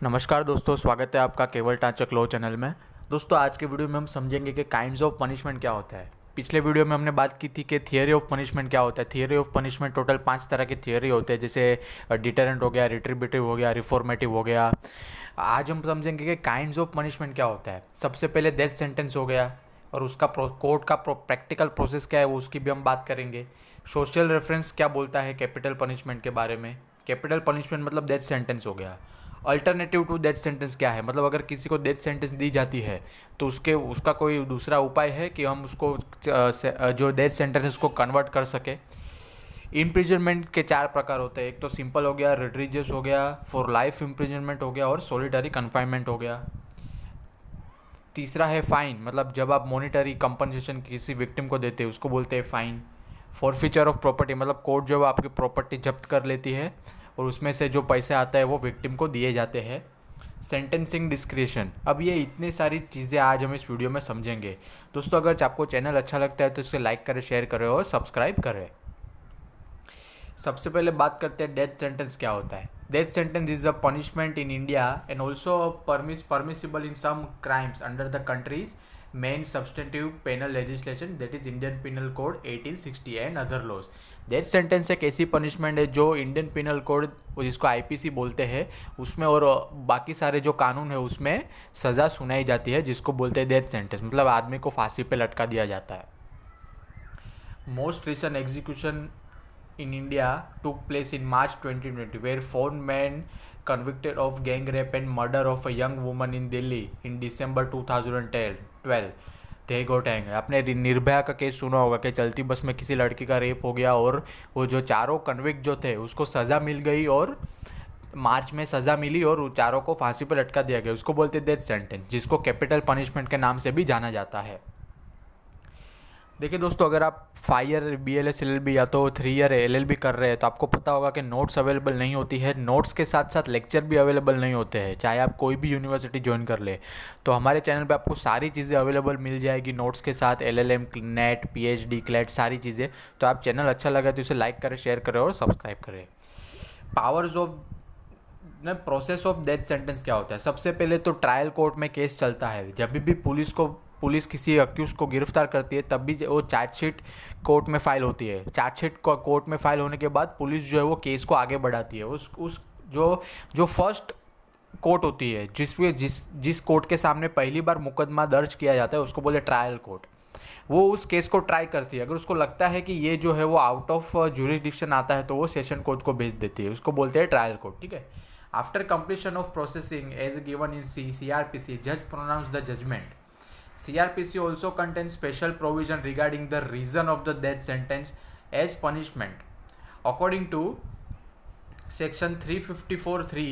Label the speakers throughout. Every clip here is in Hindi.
Speaker 1: नमस्कार दोस्तों, स्वागत है आपका केवल टाचक लॉ चैनल में। दोस्तों, आज के वीडियो में हम समझेंगे कि काइंड्स ऑफ पनिशमेंट क्या होता है। पिछले वीडियो में हमने बात की थी कि थियरी ऑफ पनिशमेंट क्या होता है। थियरी ऑफ पनिशमेंट टोटल 5 तरह के थियरी होते हैं, जैसे डिटरेंट हो गया, रिट्रीब्यूटिव हो गया, रिफॉर्मेटिव हो गया। आज हम समझेंगे कि काइंड्स ऑफ पनिशमेंट क्या होता है। सबसे पहले डेथ सेंटेंस हो गया और उसका कोर्ट का प्रैक्टिकल प्रोसेस क्या है वो उसकी भी हम बात करेंगे। सोशल रेफरेंस क्या बोलता है कैपिटल पनिशमेंट के बारे में। कैपिटल पनिशमेंट मतलब डेथ सेंटेंस हो गया। अल्टरनेटिव टू डेथ सेंटेंस क्या है, मतलब अगर किसी को डेथ सेंटेंस दी जाती है तो उसका कोई दूसरा उपाय है कि हम उसको जो डेथ सेंटेंस उसको कन्वर्ट कर सके। इम्प्रिजनमेंट के 4 प्रकार होते हैं। एक तो सिंपल हो गया, रिट्रीजियस हो गया, फॉर लाइफ इम्प्रिजनमेंट हो गया और सॉलिटरी कन्फाइनमेंट हो गया। तीसरा है फाइन, मतलब जब आप मॉनिटरी कंपनसेशन किसी विक्टिम को देते हैं उसको बोलते हैं फाइन। फॉरफीचर ऑफ प्रॉपर्टी, मतलब कोर्ट जो आपकी प्रॉपर्टी जब्त कर लेती है और उसमें से जो पैसे आता है वो विक्टिम को दिए जाते हैं। सेंटेंसिंग डिस्क्रिशन, अब ये इतनी सारी चीज़ें आज हम इस वीडियो में समझेंगे। दोस्तों, अगर आपको चैनल अच्छा लगता है तो इसे लाइक करें, शेयर करें और सब्सक्राइब करें। सबसे पहले बात करते हैं डेथ सेंटेंस क्या होता है। Death sentence is a punishment in India and also permissible in some crimes under the country's main substantive penal legislation, that is Indian penal code 1860 and other laws. Death sentence एक ऐसी पनिशमेंट है जो इंडियन पिनल कोड, जिसको आईपीसी बोलते हैं, उसमें और बाकी सारे जो कानून है उसमें सज़ा सुनाई जाती है, जिसको बोलते हैं डेथ सेंटेंस, मतलब आदमी को फांसी पे लटका दिया जाता है। Most recent execution in India took place in March 2020, where 4 men convicted of gang rape and murder of a young woman in Delhi in December 2012 they got hanged। आपने निर्भया का केस सुना होगा कि चलती बस में किसी लड़की का रेप हो गया और वो जो चारों कन्विक्ट जो थे उसको सज़ा मिल गई और मार्च में सज़ा मिली और चारों को फांसी पर लटका दिया गया। उसको बोलते डेथ सेंटेंस, जिसको कैपिटल पनिशमेंट के नाम से भी जाना जाता है। देखिए दोस्तों, अगर आप 5 ईयर BLS LLB या तो 3 ईयर LLB कर रहे हैं तो आपको पता होगा कि नोट्स अवेलेबल नहीं होती है। नोट्स के साथ साथ लेक्चर भी अवेलेबल नहीं होते हैं, चाहे आप कोई भी यूनिवर्सिटी ज्वाइन कर ले। तो हमारे चैनल पे आपको सारी चीज़ें अवेलेबल मिल जाएगी नोट्स के साथ, LLM, नेट, PhD, क्लेट, सारी चीज़ें। तो आप चैनल अच्छा लगा तो इसे लाइक करें, शेयर करें और सब्सक्राइब करें। Powers of process of death sentence क्या होता है। सबसे पहले तो ट्रायल कोर्ट में केस चलता है। जब भी पुलिस किसी अक्यूज को गिरफ्तार करती है तब भी वो चार्जशीट कोर्ट में फाइल होती है। चार्जशीट कोर्ट में फाइल होने के बाद पुलिस जो है वो केस को आगे बढ़ाती है। उस जो फर्स्ट कोर्ट होती है, जिस कोर्ट के सामने पहली बार मुकदमा दर्ज किया जाता है उसको बोलते हैं ट्रायल कोर्ट। वो उस केस को ट्राई करती है। अगर उसको लगता है कि ये जो है वो आउट ऑफ जुरिसडिक्शन आता है तो वो सेशन कोर्ट को भेज देती है। उसको बोलते हैं ट्रायल कोर्ट, ठीक है। After completion of processing as given in CRPC, जज pronounce the judgment. CRPC also contains special provision regarding the reason of the death sentence as punishment. According to section 354(3)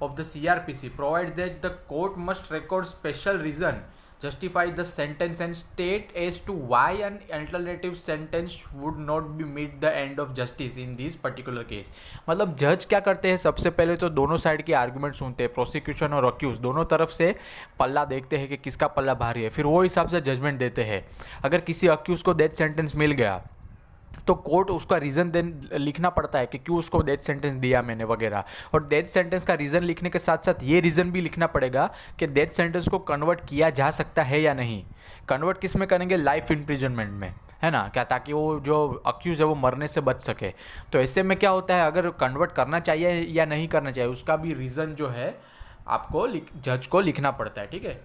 Speaker 1: of the CRPC, provides that the court must record special reason, justify the sentence and state as to why an alternative sentence would not be meet the end of justice in this particular case। मतलब जज क्या करते हैं, सबसे पहले तो दोनों साइड की आर्गुमेंट सुनते हैं, प्रोसिक्यूशन और अक्यूज दोनों तरफ से पल्ला देखते हैं कि किसका पल्ला भारी है, फिर वो हिसाब से जजमेंट देते हैं। अगर किसी अक्यूज को डेथ सेंटेंस मिल गया तो कोर्ट उसका रीज़न लिखना पड़ता है कि क्यों उसको डेथ सेंटेंस दिया मैंने वगैरह। और डेथ सेंटेंस का रीज़न लिखने के साथ साथ ये रीज़न भी लिखना पड़ेगा कि डेथ सेंटेंस को कन्वर्ट किया जा सकता है या नहीं। कन्वर्ट किस में करेंगे, लाइफ इम्प्रिजनमेंट में, है ना, क्या, ताकि वो जो अक्यूज़ है वो मरने से बच सके। तो ऐसे में क्या होता है, अगर कन्वर्ट करना चाहिए या नहीं करना चाहिए उसका भी रीज़न जो है आपको जज को लिखना पड़ता है, ठीक है।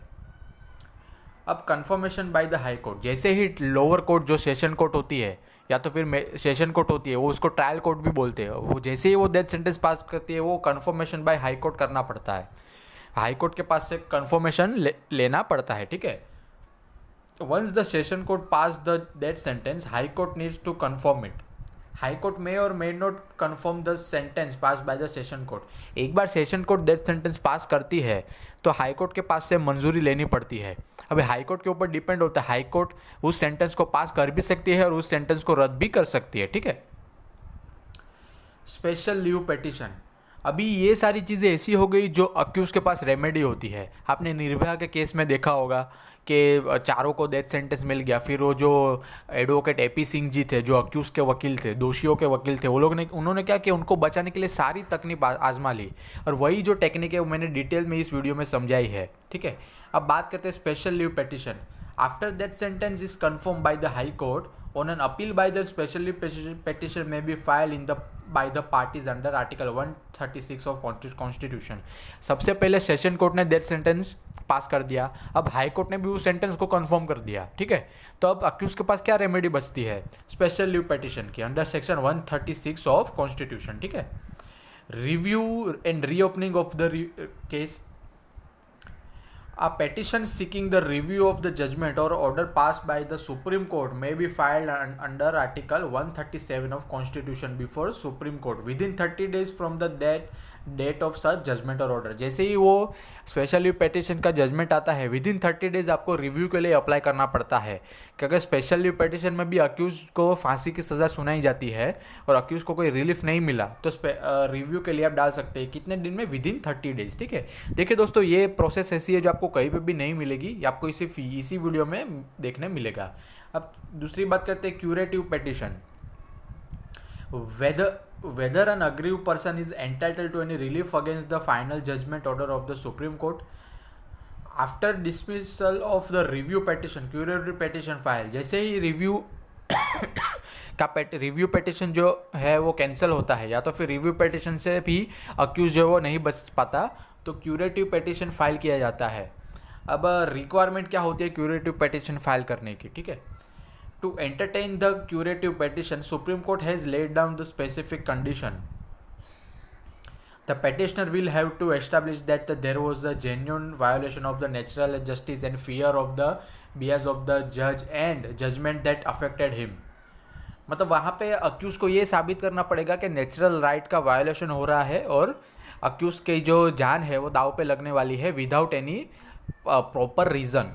Speaker 1: अब conformation by the high court, जैसे ही लोअर कोर्ट जो सेशन कोर्ट होती है या तो फिर सेशन कोर्ट होती है, वो उसको ट्रायल कोर्ट भी बोलते हैं, वो जैसे ही वो डेथ सेंटेंस पास करती है वो कन्फर्मेशन बाय हाई कोर्ट करना पड़ता है। हाई कोर्ट के पास से कन्फर्मेशन लेना पड़ता है, ठीक है। Once the session court pass the death sentence, high court needs to confirm it. High court may or may not confirm the sentence pass by the session court. एक बार session court death sentence pass करती है तो हाई कोर्ट के पास से मंजूरी लेनी पड़ती है। अभी हाई कोर्ट के ऊपर डिपेंड होता है, हाई कोर्ट उस सेंटेंस को पास कर भी सकती है और उस सेंटेंस को रद्द भी कर सकती है, ठीक है। स्पेशल लीव पिटीशन, अभी ये सारी चीज़ें ऐसी हो गई जो अक्यूज के पास रेमेडी होती है। आपने निर्भया के केस में देखा होगा कि चारों को डेथ सेंटेंस मिल गया, फिर वो जो एडवोकेट एपी सिंह जी थे जो अक्यूज के वकील थे, दोषियों के वकील थे, वो लोग ने उन्होंने क्या किया, उनको बचाने के लिए सारी तकनीक आजमा ली, और वही जो टेक्निक है वो मैंने डिटेल में इस वीडियो में समझाई है। ठीक है, अब बात करते हैं special leave petition. After death sentence is confirm by the high court on an appeal by the special leave petition may be filed in the by the parties under article 136 of constitution। सबसे पहले सेशन कोर्ट ने डेथ सेंटेंस पास कर दिया, अब हाई कोर्ट ने भी उस सेंटेंस को कंफर्म कर दिया। ठीक है, तो अब अक्यूज के पास क्या रेमेडी बचती है, स्पेशल लीव पिटीशन की अंडर सेक्शन 136 ऑफ कॉन्स्टिट्यूशन। ठीक है, review and reopening of the case. A petition seeking the review of the judgment or order passed by the Supreme Court may be filed under Article 137 of Constitution before Supreme Court within 30 days from the date of such judgment और ऑर्डर। जैसे ही वो स्पेशल लीव पिटीशन का जजमेंट आता है, विद इन 30 डेज आपको रिव्यू के लिए अप्लाई करना पड़ता है, क्योंकि स्पेशल लीव पिटीशन में भी अक्यूज को फांसी की सज़ा सुनाई जाती है और अक्यूज को कोई रिलीफ नहीं मिला तो रिव्यू के लिए आप डाल सकते हैं कितने दिन में, विद इन 30 डेज। ठीक है, देखिए दोस्तों, ये प्रोसेस ऐसी है जो आपको कहीं पर भी नहीं मिलेगी, ये आपको इसी वीडियो में देखने मिलेगा। अब दूसरी बात करते हैं curative petition. Whether an aggrieved person is entitled to any relief against the final judgment order of the Supreme Court after dismissal of the review petition, curative petition file। जैसे ही रिव्यू पिटीशन जो है वो कैंसिल होता है, या तो फिर रिव्यू पिटीशन से भी अक्यूज जो वो नहीं बच पाता, तो क्यूरेटिव पिटीशन फाइल किया जाता है। अब रिक्वायरमेंट क्या होती है क्यूरेटिव पिटीशन फाइल करने की। ठीक है, to entertain the curative petition, Supreme Court has laid down the specific condition. The petitioner will have to establish that there was a genuine violation of the natural justice and fear of the bias of the judge and judgment that affected him। मतलब वहाँ पे अक्यूज को ये साबित करना पड़ेगा कि नेचुरल राइट का वायोलेशन हो रहा है और अक्यूज की जो जान है वो दाव पे लगने वाली है without any proper reason.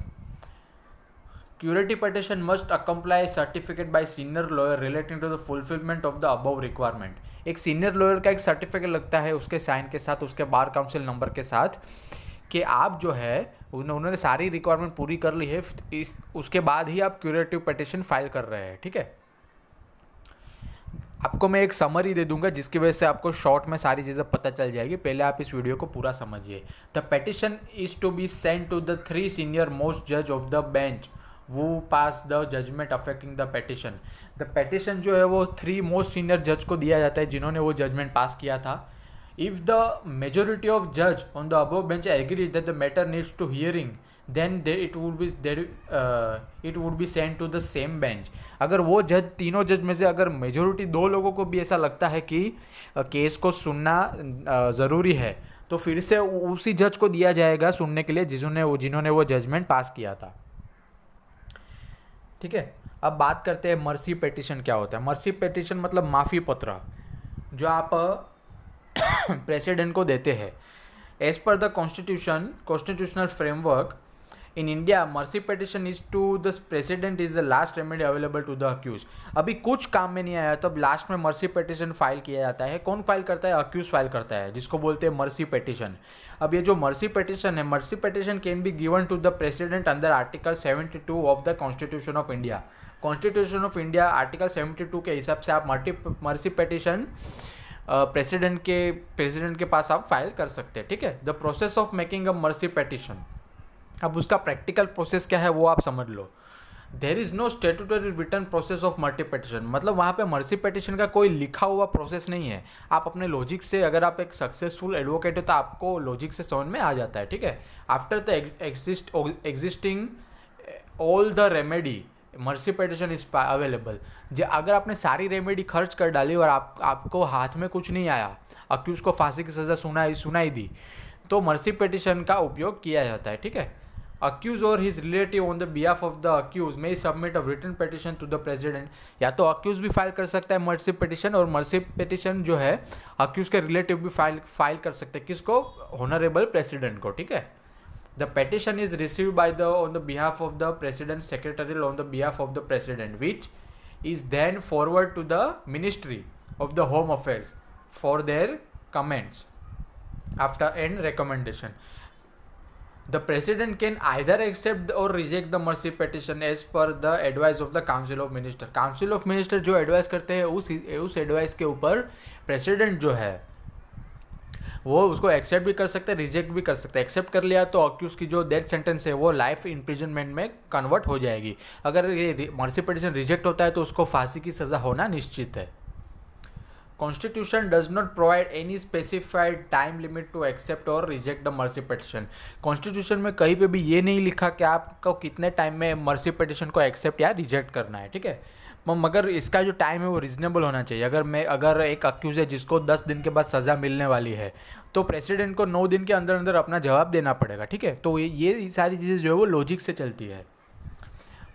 Speaker 1: Curative petition must accompany certificate by senior lawyer relating to the fulfillment of the above requirement। एक सीनियर लॉयर का एक सर्टिफिकेट लगता है उसके साइन के साथ, उसके बार काउंसिल नंबर के साथ, कि आप जो है उन्होंने सारी रिक्वायरमेंट पूरी कर ली है, उसके बाद ही आप क्यूरेटिव पिटीशन फाइल कर रहे हैं। ठीक है, आपको मैं एक समरी दे दूंगा जिसकी वजह से आपको शॉर्ट में सारी चीज़ें पता चल जाएगी, पहले आप इस वीडियो को पूरा समझिए। The petition is to be send to the 3 senior most जज ऑफ द बेंच वो pass the judgement affecting the petition. The petition जो है वो 3 मोस्ट सीनियर जज को दिया जाता है जिन्होंने वो जजमेंट पास किया था। इफ़ द मेजोरिटी ऑफ जज on the above bench agree that the matter needs to hearing then it would be send to the same bench. अगर वो जज, तीनों जज में से अगर मेजोरिटी 2 लोगों को भी ऐसा लगता है कि केस को सुनना ज़रूरी है, तो फिर से उसी जज को दिया जाएगा सुनने के लिए जिन्होंने वो जजमेंट पास किया था। ठीक है, अब बात करते हैं मर्सी पिटीशन क्या होता है। मर्सी पिटीशन मतलब माफ़ी पत्र जो आप प्रेसिडेंट को देते हैं। As per the constitutional framework in India, mercy petition is to the president is the last remedy available to the accused. अभी कुछ काम में नहीं आया तब लास्ट में मर्सी पिटीशन फाइल किया जाता है। कौन फाइल करता है, अक्यूज फाइल करता है, जिसको बोलते हैं मर्सी पिटीशन। अब ये जो मर्सी पिटीशन है, mercy petition can be given to the president under article 72 of the constitution of India. Constitution of India article 72 के हिसाब से आप मर्सी पिटीशन प्रेसिडेंट के पास आप फाइल कर सकते हैं। ठीक है, the process of making a mercy petition. अब उसका प्रैक्टिकल प्रोसेस क्या है वो आप समझ लो। There is no statutory return process of mercy petition, मतलब वहाँ पे मर्सी पिटीशन का कोई लिखा हुआ प्रोसेस नहीं है। आप अपने लॉजिक से, अगर आप एक सक्सेसफुल एडवोकेट हो तो आपको लॉजिक से समझ में आ जाता है। ठीक है, after the existing all the remedy mercy petition is available. अगर आपने सारी रेमेडी खर्च कर डाली और आपको हाथ में कुछ नहीं आया, अक्यूज को फांसी की सज़ा सुनाई दी, तो मर्सी पिटीशन का उपयोग किया जाता है। ठीक है, accused or his relative on the behalf of the accused may submit a written petition to the president. या तो अक्यूज भी फाइल कर सकता है मर्सी पिटीशन, और मर्सी पिटीशन जो है अक्यूज के रिलेटिव भी फाइल कर सकते हैं। किसको, ऑनरेबल प्रेसिडेंट को। ठीक है, the petition is received by the on the behalf of the president secretary on the behalf of the president which is then forward to the ministry of the home affairs for their comments. after and recommendation. The president can either accept or reject the mercy petition as per the advice of the council of minister. council of minister जो एडवाइस करते हैं उस एडवाइस के ऊपर प्रेसिडेंट जो है वो उसको एक्सेप्ट भी कर सकते हैं, रिजेक्ट भी कर सकते हैं. एक्सेप्ट कर लिया तो अक्यूज की जो डेथ सेंटेंस है वो लाइफ इम्प्रिजनमेंट में कन्वर्ट हो जाएगी. अगर ये मर्सी पिटिशन रिजेक्ट होता है तो उसको फांसी की सज़ा होना निश्चित है. Constitution does not provide any specified time limit to accept or reject the mercy petition. Constitution में कहीं पे भी ये नहीं लिखा कि आपको कितने टाइम में मर्सी पिटिशन को एक्सेप्ट या रिजेक्ट करना है, ठीक है. मगर इसका जो टाइम है वो रीजनेबल होना चाहिए. अगर एक अक्यूज है जिसको 10 दिन के बाद सज़ा मिलने वाली है तो प्रेसिडेंट को 9 दिन के अंदर अंदर अपना जवाब देना पड़ेगा, ठीक है. तो ये सारी चीज़ें जो है वो लॉजिक से चलती है.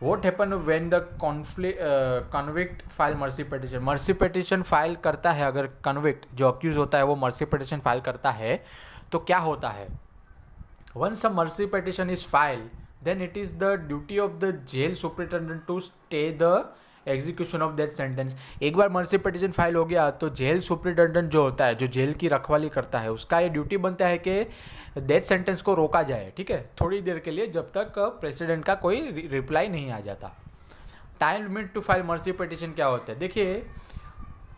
Speaker 1: What happen when the convict file mercy petition. Mercy petition file करता है अगर कन्विक्ट जो अक्यूज होता है वो मर्सी पिटिशन फाइल करता है तो क्या होता है. Once a mercy petition is file then it is the duty of the jail superintendent to stay the execution of that sentence. एक बार मर्सी पिटिशन फाइल हो गया तो जेल सुपरिटेंडेंट जो होता है, जो जेल की रखवाली करता है, उसका ये ड्यूटी बनता है कि डेथ सेंटेंस को रोका जाए, ठीक है, थोड़ी देर के लिए, जब तक प्रेसिडेंट का कोई रिप्लाई नहीं आ जाता. Time limit to file mercy petition क्या होता है. देखिए,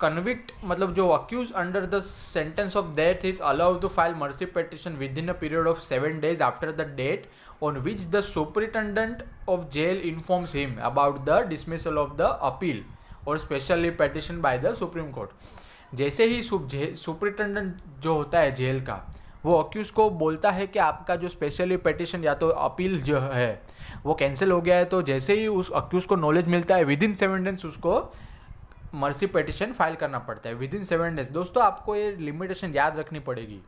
Speaker 1: कन्विक्ट मतलब जो accused under the sentence of death it allowed to file mercy petition within a period of 7 days after the date on which the superintendent of jail informs him about the dismissal of the appeal or specially petition by the Supreme Court. जैसे ही सुपरिटेंडेंट जो होता है जेल का वो अक्यूज को बोलता है कि आपका जो स्पेशली पेटिशन या तो अपील जो है वो कैंसिल हो गया है, तो जैसे ही उस अक्यूज को नॉलेज मिलता है विद इन 7 days उसको मर्सी पेटिशन फाइल करना पड़ता है. Within 7 days. दोस्तों आपको ये लिमिटेशन याद रखनी पड़ेगी.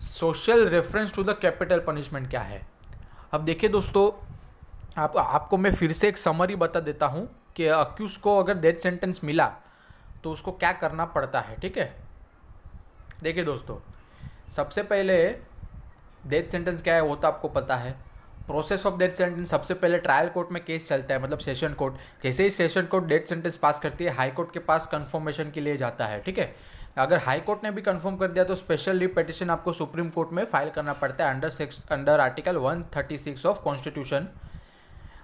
Speaker 1: Social reference to the capital punishment क्या है. अब देखिए दोस्तों, आपको मैं फिर से एक समरी बता देता हूँ कि अक्यूज को अगर डेथ सेंटेंस मिला तो उसको क्या करना पड़ता है, ठीक है. देखिए दोस्तों, सबसे पहले डेथ सेंटेंस क्या है वो तो आपको पता है. प्रोसेस ऑफ डेथ सेंटेंस, सबसे पहले ट्रायल कोर्ट में केस चलता है, मतलब सेशन कोर्ट. जैसे ही session court death sentence pass करती है हाई कोर्ट के पास कन्फर्मेशन के लिए जाता है, ठीक है. अगर हाई कोर्ट ने भी कंफर्म कर दिया तो स्पेशल लीव पिटिशन आपको सुप्रीम कोर्ट में फाइल करना पड़ता है under article 136 of constitution.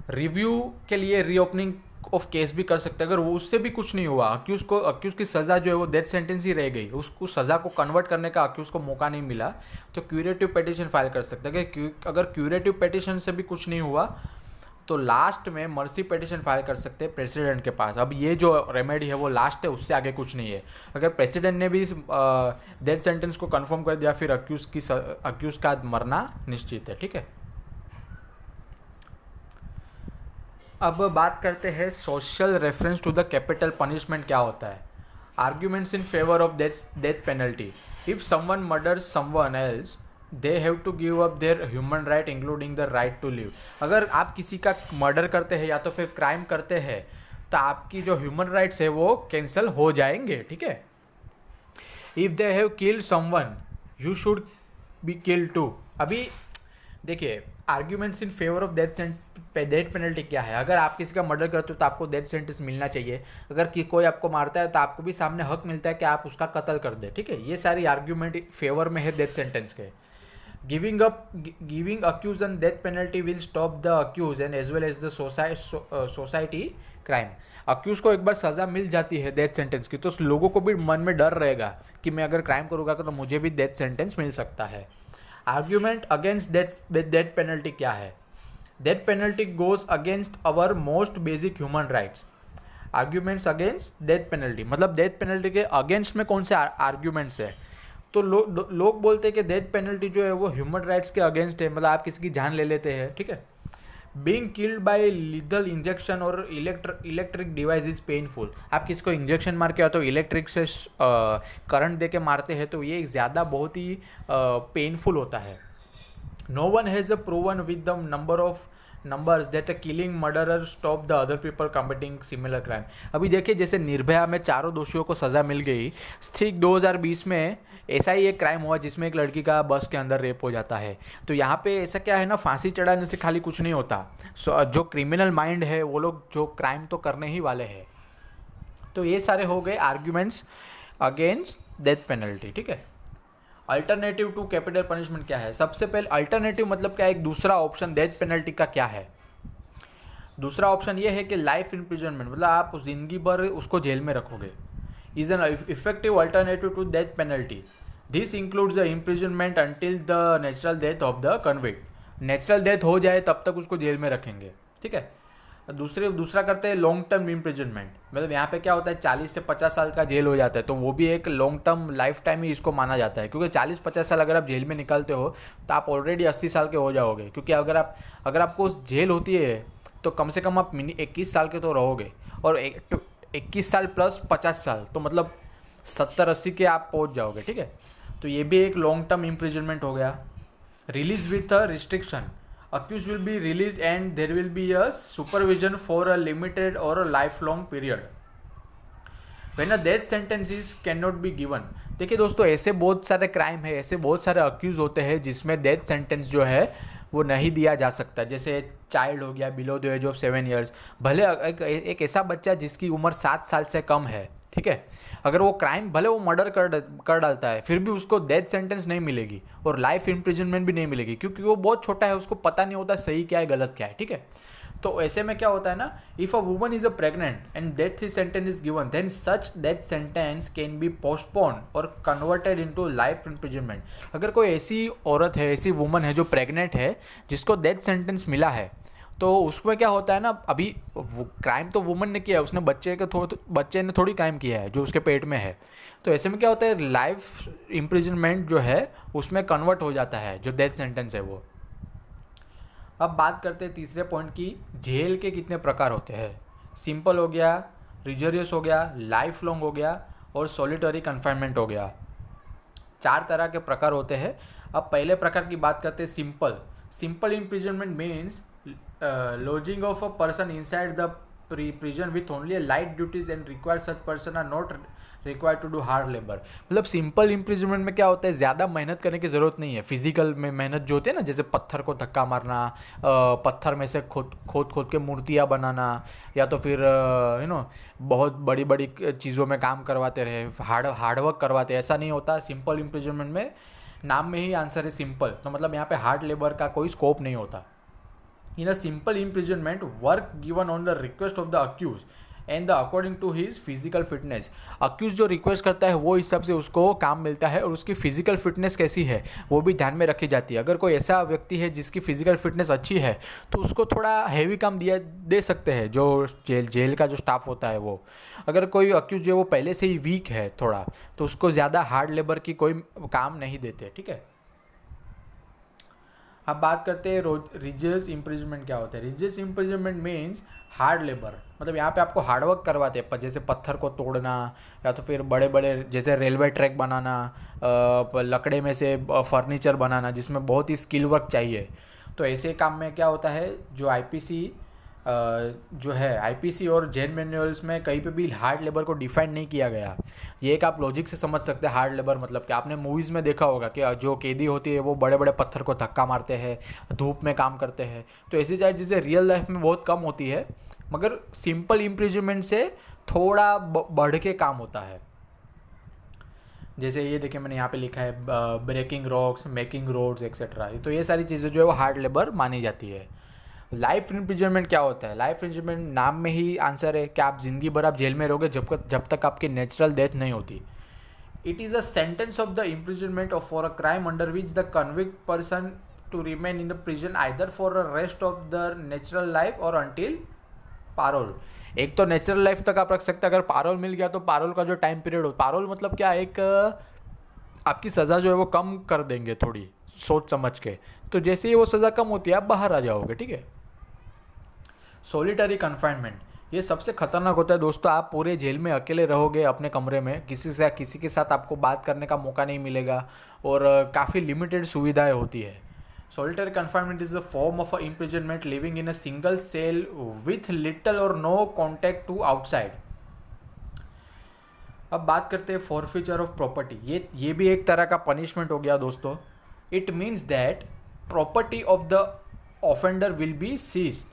Speaker 1: Review के लिए रीओपनिंग ऑफ केस भी कर सकते हैं. अगर वो उससे भी कुछ नहीं हुआ, अक्यूज की सज़ा जो है वो डेथ सेंटेंस ही रह गई, उसको सज़ा को कन्वर्ट करने का अक्यूज को मौका नहीं मिला, तो क्यूरेटिव पिटिशन फाइल कर सकते हैं. अगर क्यूरेटिव पिटिशन से भी कुछ नहीं हुआ तो लास्ट में मर्सी पिटिशन फाइल कर सकते हैं प्रेसिडेंट के पास. अब ये जो रेमेडी है वो लास्ट है, उससे आगे कुछ नहीं है. अगर प्रेसिडेंट ने भी डेथ सेंटेंस को कंफर्म कर दिया फिर अक्यूज का मरना निश्चित है, ठीक है. अब बात करते हैं social reference to the capital punishment क्या होता है. Arguments in favour of death penalty. If someone murders someone else they have to give up their human right including the right to live. अगर आप किसी का मर्डर करते हैं या तो फिर क्राइम करते हैं तो आपकी जो ह्यूमन राइट्स है वो कैंसिल हो जाएंगे, ठीक है. If they have killed someone you should be killed too. अभी देखिए, arguments in favour of death penalty क्या है. अगर आप किसी का मर्डर करते हो तो आपको डेथ सेंटेंस मिलना चाहिए. अगर कोई आपको मारता है तो आपको भी सामने हक मिलता है कि आप उसका कत्ल कर दे, ठीक है. ये सारी आर्ग्यूमेंट फेवर में है डेथ सेंटेंस के. Giving accused and death penalty will stop the accused and as well as the society crime. Accused को एक बार सज़ा मिल जाती है डेथ सेंटेंस की तो लोगों को भी मन में डर रहेगा कि मैं अगर क्राइम करूँगा तो मुझे भी डेथ सेंटेंस मिल सकता है. आर्ग्यूमेंट अगेंस्ट डेथ पेनल्टी क्या है. डेथ पेनल्टी गोज अगेंस्ट अवर most basic human rights. Arguments against death penalty मतलब डेथ पेनल्टी के अगेंस्ट में कौन से आर्ग्यूमेंट्स है. तो लोग बोलते हैं कि डेथ पेनल्टी जो है वो ह्यूमन राइट्स के अगेंस्ट है, मतलब आप किसी की जान ले लेते हैं, ठीक है. Being killed by lethal injection और इलेक्ट्रिक डिवाइस इज पेनफुल. आप किसी को इंजेक्शन मार के या तो इलेक्ट्रिक से करंट दे के मारते हैं तो ये ज़्यादा बहुत ही पेनफुल होता है. No one has proven with the numbers that a killing murderer stop the other people committing similar crime. अभी देखिए, जैसे निर्भया में चारों दोषियों को सज़ा मिल गई, ठीक 2020 में ऐसा ही एक क्राइम हुआ जिसमें एक लड़की का बस के अंदर रेप हो जाता है. तो यहाँ पे ऐसा क्या है ना, फांसी चढ़ाने से खाली कुछ नहीं होता. जो क्रिमिनल माइंड है वो लोग जो क्राइम तो करने ही वाले हैं. तो ये सारे हो गए आर्ग्यूमेंट्स अगेंस्ट डेथ पेनल्टी, ठीक है. अल्टरनेटिव टू कैपिटल पनिशमेंट क्या है? सबसे पहले अल्टरनेटिव मतलब क्या है, एक दूसरा ऑप्शन डेथ पेनल्टी का क्या है? दूसरा ऑप्शन ये है कि लाइफ इम्प्रिजनमेंट, मतलब आप जिंदगी भर उसको जेल में रखोगे, is an effective alternative to death penalty. This includes the imprisonment until the natural death of the convict. Natural death हो जाए तब तक उसको जेल में रखेंगे, ठीक है। दूसरा करते हैं लॉन्ग टर्म इम्प्रिजनमेंट, मतलब यहाँ पे क्या होता है 40 से 50 साल का जेल हो जाता है, तो वो भी एक लॉन्ग टर्म लाइफ टाइम ही इसको माना जाता है, क्योंकि 40-50 साल अगर आप जेल में निकलते हो तो आप ऑलरेडी 80 साल के हो जाओगे, क्योंकि अगर आपको जेल होती है तो कम से कम आप 21 साल के तो रहोगे, और 21 साल प्लस 50 साल तो मतलब 70-80 के आप पहुँच जाओगे, ठीक है। तो ये भी एक लॉन्ग टर्म इम्प्रिजनमेंट हो गया। Release with a restriction, accused will be released and there will be a supervision for a limited or a lifelong period when a death sentences cannot be given। देखिए दोस्तों, ऐसे बहुत सारे क्राइम है, ऐसे बहुत सारे अक्यूज होते हैं जिसमें डेथ सेंटेंस जो है वो नहीं दिया जा सकता। जैसे चाइल्ड हो गया below the age of 7 years, भले एक ऐसा बच्चा जिसकी उम्र 7 साल से कम है, ठीक है, अगर वो क्राइम भले वो मर्डर कर डालता है, फिर भी उसको डेथ सेंटेंस नहीं मिलेगी और लाइफ इम्प्रिजनमेंट भी नहीं मिलेगी, क्योंकि वो बहुत छोटा है, उसको पता नहीं होता सही क्या है गलत क्या है, ठीक है। तो ऐसे में क्या होता है ना, if a woman is a pregnant and death sentence is given, then such death sentence can be postpone और कन्वर्टेड इनटू लाइफ इम्प्रिजनमेंट। अगर कोई ऐसी औरत है, ऐसी वुमन है जो प्रेग्नेंट है, जिसको डेथ सेंटेंस मिला है, तो उसमें क्या होता है ना, अभी क्राइम तो वुमन ने किया है, उसने बच्चे ने थोड़ी क्राइम किया है जो उसके पेट में है, तो ऐसे में क्या होता है लाइफ इम्प्रिजनमेंट जो है उसमें कन्वर्ट हो जाता है जो डेथ सेंटेंस है वो। अब बात करते हैं तीसरे पॉइंट की, जेल के कितने प्रकार होते हैं। सिंपल हो गया, रिजरियस हो गया, लाइफ लॉन्ग हो गया और सॉलिटरी कन्फाइनमेंट हो गया। 4 तरह के प्रकार होते हैं। अब पहले प्रकार की बात करते हैं simple imprisonment means lodging of a person inside the prison with only a light duties and require such person are not required to do hard labor। मतलब सिंपल इम्प्रिजनमेंट में क्या होता है, ज़्यादा मेहनत करने की ज़रूरत नहीं है। फिजिकल में मेहनत जो होती है ना, जैसे पत्थर को धक्का मारना, पत्थर में से खोद के मूर्तियाँ बनाना, या तो फिर बहुत बड़ी बड़ी चीज़ों में काम करवाते रहे, हार्डवर्क करवाते, ऐसा नहीं होता। सिंपल इम्प्रिजनमेंट में नाम में ही आंसर है सिंपल, तो मतलब यहाँ पे हार्ड लेबर का कोई स्कोप नहीं होता। In a simple imprisonment, work given on the request of the accused and according to his physical fitness। accused जो रिक्वेस्ट करता है वो हिसाब से उसको काम मिलता है, और उसकी फिजिकल फिटनेस कैसी है वो भी ध्यान में रखी जाती है। अगर कोई ऐसा व्यक्ति है जिसकी फिजिकल फिटनेस अच्छी है तो उसको थोड़ा हैवी काम दे सकते हैं जो जेल का जो स्टाफ होता है वो। अगर कोई अक्यूज जो वो पहले से ही वीक है थोड़ा, तो उसको ज़्यादा हार्ड लेबर की कोई काम नहीं देते, ठीक है। अब बात करते हैं रिजियस इम्प्रिजनमेंट क्या होता है। रिजियस इम्प्रिजनमेंट मीन्स हार्ड लेबर, मतलब यहाँ पे आपको हार्डवर्क करवाते हैं, जैसे पत्थर को तोड़ना, या तो फिर बड़े बड़े जैसे रेलवे ट्रैक बनाना, लकड़े में से फर्नीचर बनाना, जिसमें बहुत ही स्किल वर्क चाहिए। तो ऐसे काम में क्या होता है, जो आईपीसी और जेल मैनुअल्स में कहीं पे भी हार्ड लेबर को डिफाइन नहीं किया गया। ये एक आप लॉजिक से समझ सकते हैं हार्ड लेबर मतलब कि आपने मूवीज़ में देखा होगा कि जो कैदी होती है वो बड़े बड़े पत्थर को धक्का मारते हैं, धूप में काम करते हैं। तो ऐसी चीज़ें रियल लाइफ में बहुत कम होती है, मगर सिंपल इम्प्रिजनमेंट से थोड़ा बढ़ के काम होता है। जैसे ये देखिए मैंने यहाँ पे लिखा है breaking rocks, making roads et cetera, तो ये सारी चीज़ें जो है वो हार्ड लेबर मानी जाती है। लाइफ इम्प्रिजनमेंट क्या होता है। लाइफ इम्प्रिजनमेंट नाम में ही आंसर है कि आप जिंदगी भर आप जेल में रहोगे जब तक आपकी नेचुरल डेथ नहीं होती। It is a sentence of the imprisonment of for a crime under which the convict person to remain in the prison either for the rest of the natural life और अंटिल पारोल। एक तो नेचुरल लाइफ तक आप रख सकते हैं, अगर पारोल मिल गया तो पारोल का जो टाइम पीरियड हो, पारोल मतलब क्या, एक आपकी सज़ा जो है वो कम कर देंगे थोड़ी सोच समझ के, तो जैसे ही वो सज़ा कम होती है आप बाहर आ जाओगे, ठीक है। सॉलिटरी कन्फाइनमेंट, ये सबसे खतरनाक होता है दोस्तों। आप पूरे जेल में अकेले रहोगे अपने कमरे में, किसी के साथ आपको बात करने का मौका नहीं मिलेगा और काफ़ी लिमिटेड सुविधाएं होती है। Solitary confinement is a form of a imprisonment living in a single cell with little और नो कॉन्टैक्ट टू आउटसाइड। अब बात करते हैं फॉरफीचर ऑफ प्रॉपर्टी। ये भी एक तरह का पनिशमेंट हो गया दोस्तों। It means that property of the offender will be seized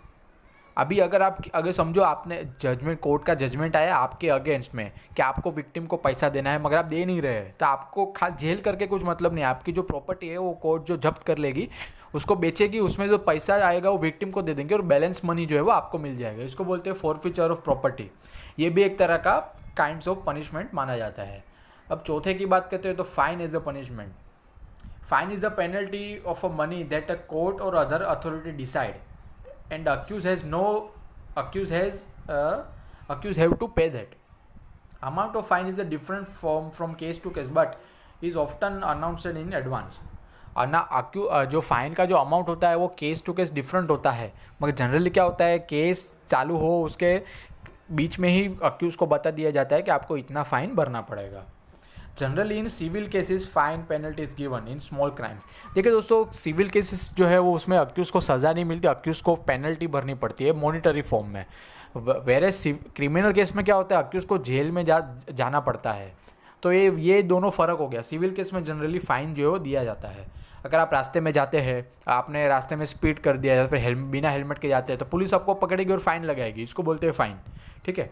Speaker 1: अभी अगर समझो आपने जजमेंट, कोर्ट का जजमेंट आया आपके अगेंस्ट में कि आपको विक्टिम को पैसा देना है, मगर आप दे नहीं रहे, तो आपको जेल करके कुछ मतलब नहीं। आपकी जो प्रॉपर्टी है वो कोर्ट जो जब्त कर लेगी, उसको बेचेगी, उसमें जो पैसा आएगा वो विक्टिम को दे देंगे और बैलेंस मनी जो है वो आपको मिल जाएगा। इसको बोलते हैं फॉरफीचर ऑफ प्रॉपर्टी। ये भी एक तरह का काइंड्स ऑफ पनिशमेंट माना जाता है। अब चौथे की बात करते हैं तो fine is a punishment. Fine is a penalty of a money that a court or other authority decide and accused have to pay that. Amount of fine is a different from case to case but is often announced in advance. जो फाइन का जो अमाउंट होता है वो केस टू केस डिफरेंट होता है, मगर जनरली क्या होता है, केस चालू हो उसके बीच में ही अक्यूज को बता दिया जाता है कि आपको इतना फाइन भरना पड़ेगा। Generally in civil cases fine penalty is given in small crimes. देखिए दोस्तों, सिविल केसेस जो है वो उसमें अक्यूज को सज़ा नहीं मिलती, अक्यूज को पेनल्टी भरनी पड़ती है मॉनिटरी फॉर्म में। वेरे क्रिमिनल केस में क्या होता है, अक्यूज को जेल में जाना पड़ता है। तो ये दोनों फ़र्क हो गया। सिविल केस में जनरली फ़ाइन जो है वो दिया जाता है। अगर आप रास्ते में जाते हैं, आपने रास्ते में स्पीड कर दिया या फिर बिना हेलमेट के जाते हैं, तो पुलिस आपको पकड़ेगी और फाइन लगाएगी, इसको बोलते हैं फाइन। ठीक है।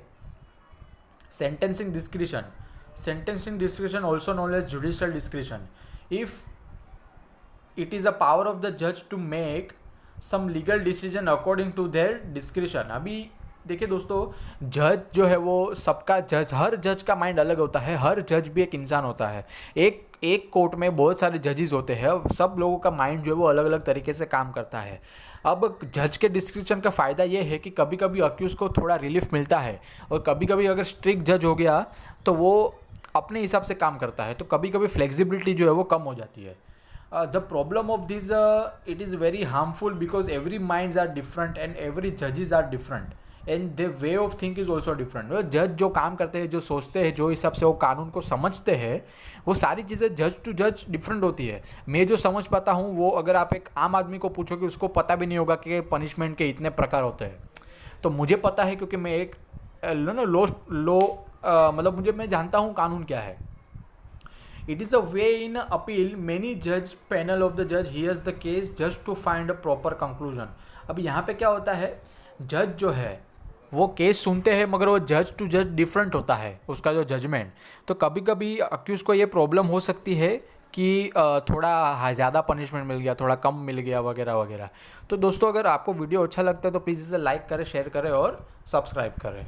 Speaker 1: Sentencing discretion, sentencing discretion also known as judicial discretion, if it is a power of the judge to make some legal decision according to their discretion। अभी देखिए दोस्तों, जज जो है वो सबका जज, हर जज का माइंड अलग होता है, हर जज भी एक इंसान होता है। एक कोर्ट में बहुत सारे जजेस होते हैं, सब लोगों का माइंड जो है वो अलग अलग तरीके से काम करता है। अब जज के डिस्क्रिप्शन का फ़ायदा ये है कि कभी कभी अक्यूज को थोड़ा रिलीफ मिलता है, और कभी कभी अगर स्ट्रिक्ट जज हो गया तो वो अपने हिसाब से काम करता है, तो कभी कभी फ्लेक्सिबिलिटी जो है वो कम हो जाती है। The problem of this, it is very harmful because every minds are different and every जजेस are different and the way of think is also different. जज जो काम करते हैं, जो सोचते हैं, जो हिसाब से वो कानून को समझते हैं, वो सारी चीज़ें जज टू जज डिफरेंट होती है। मैं जो समझ पाता हूँ वो अगर आप एक आम आदमी को पूछोगे उसको पता भी नहीं होगा कि पनिशमेंट के इतने प्रकार होते हैं। तो मुझे पता है क्योंकि मैं एक मतलब मैं जानता हूँ कानून क्या है। It is a way in appeal many जज पैनल ऑफ द जज here's the case just to find a proper conclusion. अब यहाँ पे क्या होता है, जज जो है वो केस सुनते हैं, मगर वो जज टू जज डिफरेंट होता है उसका जो जजमेंट। तो कभी कभी अक्यूज को ये प्रॉब्लम हो सकती है कि थोड़ा ज़्यादा पनिशमेंट मिल गया, थोड़ा कम मिल गया, वगैरह वगैरह। तो दोस्तों, अगर आपको वीडियो अच्छा लगता है तो प्लीज़ इसे लाइक करें, शेयर करें और सब्सक्राइब करें।